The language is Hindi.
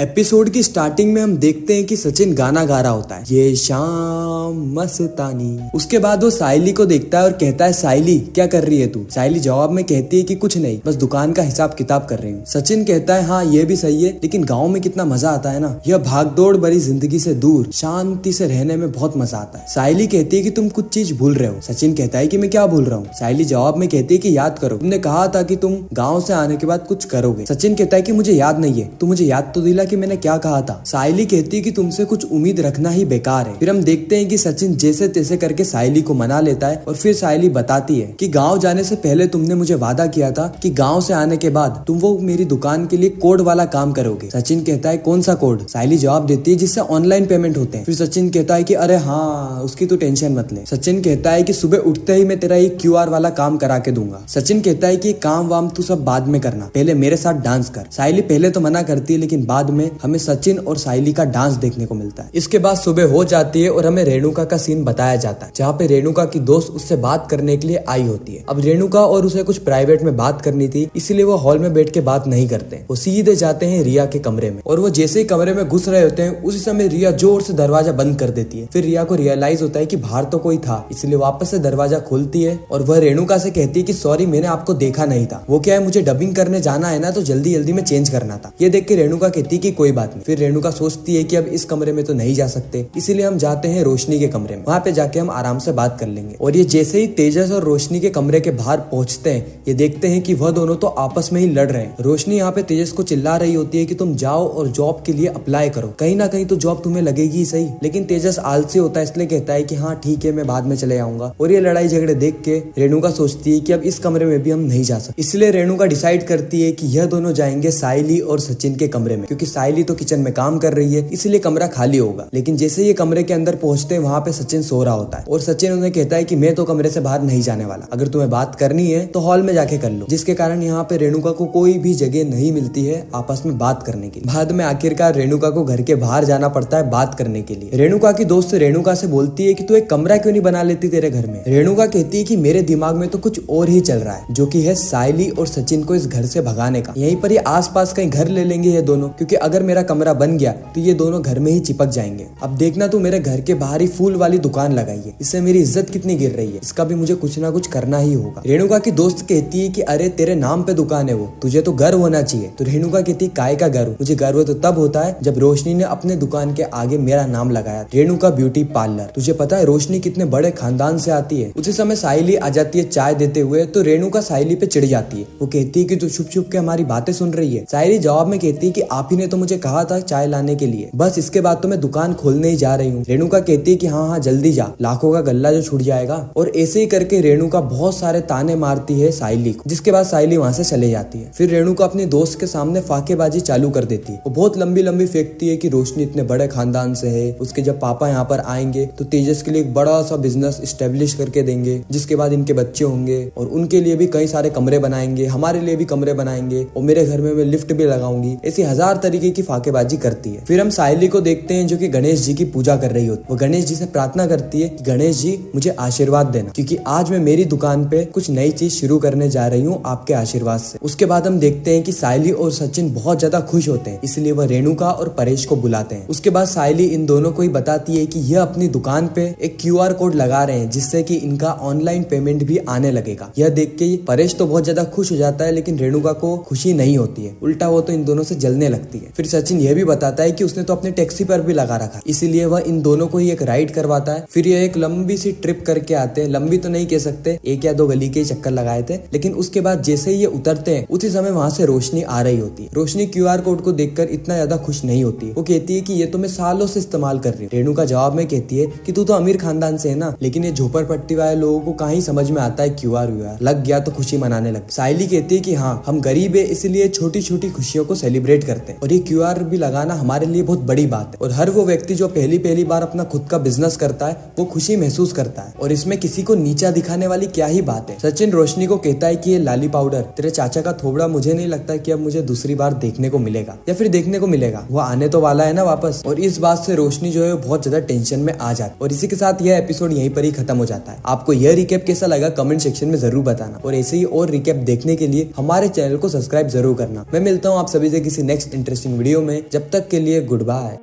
एपिसोड की स्टार्टिंग में हम देखते हैं कि सचिन गाना गा रहा होता है, ये शाम मस्तानी। उसके बाद वो साइली को देखता है और कहता है, साइली क्या कर रही है तू? साइली जवाब में कहती है कि कुछ नहीं, बस दुकान का हिसाब किताब कर रही हूँ। सचिन कहता है, हाँ ये भी सही है, लेकिन गाँव में कितना मजा आता है ना, यह भागदौड़ भरी जिंदगी से दूर शांति से रहने में बहुत मजा आता है। साइली कहती है कि तुम कुछ चीज भूल रहे हो। सचिन कहता है कि मैं क्या भूल रहा हूँ? साइली जवाब में कहती है कि याद करो, तुमने कहा था कि तुम गाँव से आने के बाद कुछ करोगे। सचिन कहता है कि मुझे याद नहीं है, तू मुझे याद तो दिला कि मैंने क्या कहा था। साइली कहती है कि तुमसे कुछ उम्मीद रखना ही बेकार है। फिर हम देखते हैं कि सचिन जैसे तैसे करके साइली को मना लेता है और फिर साइली बताती है कि गांव जाने से पहले तुमने मुझे वादा किया था कि गांव से आने के बाद तुम वो मेरी दुकान के लिए कोड वाला काम करोगे। सचिन कहता है, कौन सा कोड? साइली जवाब देती है, जिससे ऑनलाइन पेमेंट होते हैं। फिर सचिन कहता है कि अरे हाँ, उसकी तो टेंशन मत ले। सचिन कहता है कि सुबह उठते ही मैं तेरा ये क्यूआर वाला काम करा के दूंगा। सचिन कहता है कि काम वाम तू सब बाद में करना, पहले मेरे साथ डांस कर। साइली पहले तो मना करती है, लेकिन बाद में हमें सचिन और साइली का डांस देखने को मिलता है। इसके बाद सुबह हो जाती है और हमें रेणुका का सीन बताया जाता है, जहाँ पे रेणुका की दोस्त उससे बात करने के लिए आई होती है। अब रेणुका और उसे कुछ प्राइवेट में बात करनी थी, इसलिए वो हॉल में बैठ के बात नहीं करते। वो सीधे जाते हैं रिया के कमरे में, और वो जैसे ही कमरे में घुस रहे होते हैं उसी समय रिया जोर से दरवाजा बंद कर देती है। फिर रिया को रियलाइज होता है कि बाहर तो कोई था, इसलिए वापस से दरवाजा खोलती है और वह रेणुका से कहती है कि सॉरी, मैंने आपको देखा नहीं था। वो क्या है, मुझे डबिंग करने जाना है ना, तो जल्दी जल्दी में चेंज करना था। ये देख के रेणुका कहती है कि कोई बात नहीं। फिर रेणुका सोचती है कि अब इस कमरे में तो नहीं जा सकते, इसीलिए हम जाते हैं रोशनी के कमरे में। वहाँ पे जाके हम आराम से बात कर लेंगे। और ये जैसे ही तेजस और रोशनी के कमरे के बाहर पहुंचते हैं, ये देखते हैं कि वह दोनों तो आपस में ही लड़ रहे हैं। रोशनी यहाँ पे तेजस को चिल्ला रही होती है कि तुम जाओ और जॉब के लिए अप्लाई करो, कहीं ना कहीं तो जॉब तुम्हें लगेगी ही सही। लेकिन तेजस आलसी होता है, इसलिए कहता है कि हाँ ठीक है, मैं बाद में चले आऊंगा। और ये लड़ाई झगड़े देख के रेणुका सोचती है कि अब इस कमरे में भी हम नहीं जा सकते, इसलिए रेणुका डिसाइड करती है कि यह दोनों जाएंगे साइली और सचिन के कमरे में, क्योंकि साइली तो किचन में काम कर रही है, इसलिए कमरा खाली होगा। लेकिन जैसे ये कमरे के अंदर पहुंचते हैं, वहाँ पे सचिन सो रहा होता है और सचिन उन्हें कहता है कि मैं तो कमरे से बाहर नहीं जाने वाला, अगर तुम्हें बात करनी है तो हॉल में जाके कर लो। जिसके कारण यहाँ पे रेणुका को कोई भी जगह नहीं मिलती है आपस में बात करने की। बाद में आखिरकार रेणुका को घर के बाहर जाना पड़ता है बात करने के लिए। रेणुका की दोस्त रेणुका से बोलती है कि तू एक कमरा क्यों नहीं बना लेती तेरे घर में? रेणुका कहती है कि मेरे दिमाग में तो कुछ और ही चल रहा है, जो कि है साइली और सचिन को इस घर से भगाने का। यहीं पर ये आसपास कहीं घर ले लेंगे ये दोनों, क्योंकि अगर मेरा कमरा बन गया तो ये दोनों घर में ही चिपक जाएंगे। अब देखना, तू मेरे घर के बाहर ही फूल वाली दुकान लगाई है, इससे मेरी इज्जत कितनी गिर रही है, इसका भी मुझे कुछ ना कुछ करना ही होगा। रेणुका की दोस्त कहती है कि अरे तेरे नाम पे दुकान है वो, तुझे तो गर्व होना चाहिए। तो रेणुका कहती है, काय का गर्व? मुझे गर्व तो तब होता है जब रोशनी ने अपने दुकान के आगे मेरा नाम लगाया, रेणुका ब्यूटी पार्लर। तुझे पता है रोशनी कितने बड़े खानदान से आती है। उसी समय साइली आ जाती है चाय देते हुए, तो रेणुका साइली पे चिढ़ जाती है। वो कहती है कि तू छुप छुप के हमारी बातें सुन रही है। साइली जवाब में कहती है कि आप ही ने तो मुझे कहा था चाय लाने के लिए, बस इसके बाद तो मैं दुकान खोलने ही जा रही हूँ। रेणुका कहती है कि हाँ हाँ जल्दी जा, लाखों का गल्ला जो छूट जाएगा। और ऐसे ही करके रेणुका बहुत सारे ताने मारती है साइली को, जिसके बाद साइली वहाँ से चले जाती है। फिर रेणुका अपनी दोस्त के सामने फाकेबाजी चालू कर देती है। वो बहुत लंबी लंबी फेंकती है कि रोशनी इतने बड़े खानदान से है, उसके जब पापा यहाँ पर आएंगे तो तेजस के लिए एक बड़ा सा बिजनेस स्टेब्लिश करके देंगे, जिसके बाद इनके बच्चे होंगे और उनके लिए भी कई सारे कमरे बनाएंगे, हमारे लिए भी कमरे बनाएंगे, और मेरे घर में मैं लिफ्ट भी लगाऊंगी। ऐसी हजार तरीके की फाकेबाजी करती है। फिर हम साइली को देखते हैं जो कि गणेश जी की पूजा कर रही होती है। वो गणेश जी से प्रार्थना करती है कि गणेश जी मुझे आशीर्वाद देना, क्योंकि आज मैं मेरी दुकान पे कुछ नई चीज शुरू करने जा रही हूँ आपके आशीर्वाद से। उसके बाद हम देखते हैं कि साइली और सचिन बहुत ज्यादा खुश होते हैं, इसलिए वह रेणुका और परेश को बुलाते हैं। उसके बाद साइली इन दोनों को ही बताती है कि यह अपनी दुकान पे एक क्यूआर कोड लगा रहे हैं, जिससे कि इनका ऑनलाइन पेमेंट भी आने लगेगा। यह देख के परेश तो बहुत ज्यादा खुश हो जाता है, लेकिन रेणुका को खुशी नहीं होती है, उल्टा वो तो इन दोनों से जलने लगती है। फिर सचिन यह भी बताता है कि उसने तो अपने टैक्सी पर भी लगा रखा, इसीलिए वह इन दोनों को ही एक राइड करवाता है। फिर यह एक लंबी सी ट्रिप करके आते हैं, लंबी तो नहीं कह सकते, एक या दो गली के चक्कर लगाए थे। लेकिन उसके बाद जैसे ही ये उतरते हैं, उसी समय वहां से रोशनी आ रही होती है। रोशनी क्यूआर कोड को देखकर इतना ज्यादा खुश नहीं होती है। वो कहती है कि ये तो मैं सालों से इस्तेमाल कर रही हूँ। रेणुका जवाब में कहती है कि तू तो अमीर खानदान से है ना, लेकिन ये झोपड़पट्टी वाले लोगों को कहाँ ही समझ में आता है क्यूआर लग गया तो खुशी मनाने लग। साइली कहती है कि हाँ, हम गरीब है, इसलिए छोटी छोटी खुशियों को सेलिब्रेट करते हैं, और ये क्यूआर भी लगाना हमारे लिए बहुत बड़ी बात है। और हर वो व्यक्ति जो पहली बार अपना खुद का बिजनेस करता है, वो खुशी महसूस करता है, और इसमें किसी को नीचा दिखाने वाली क्या ही बात है। सचिन रोशनी को कहता है कि ये लाली पाउडर, तेरे चाचा का थोबड़ा, मुझे नहीं लगता कि अब मुझे दूसरी बार देखने को मिलेगा, या फिर देखने को मिलेगा, वो आने तो वाला है ना वापस। और इस बात से रोशनी जो है बहुत ज्यादा टेंशन में आ जाती है। और इसी के साथ यह एपिसोड यहीं पर ही खत्म हो जाता है। आपको यह रिकैप कैसा लगा कमेंट सेक्शन में जरूर बताना, और ऐसे ही और रिकैप देखने के लिए हमारे चैनल को सब्सक्राइब जरूर करना। मैं मिलता हूँ आप सभी से किसी नेक्स्ट इंटरेस्टिंग वीडियो में। जब तक के लिए गुड बाय।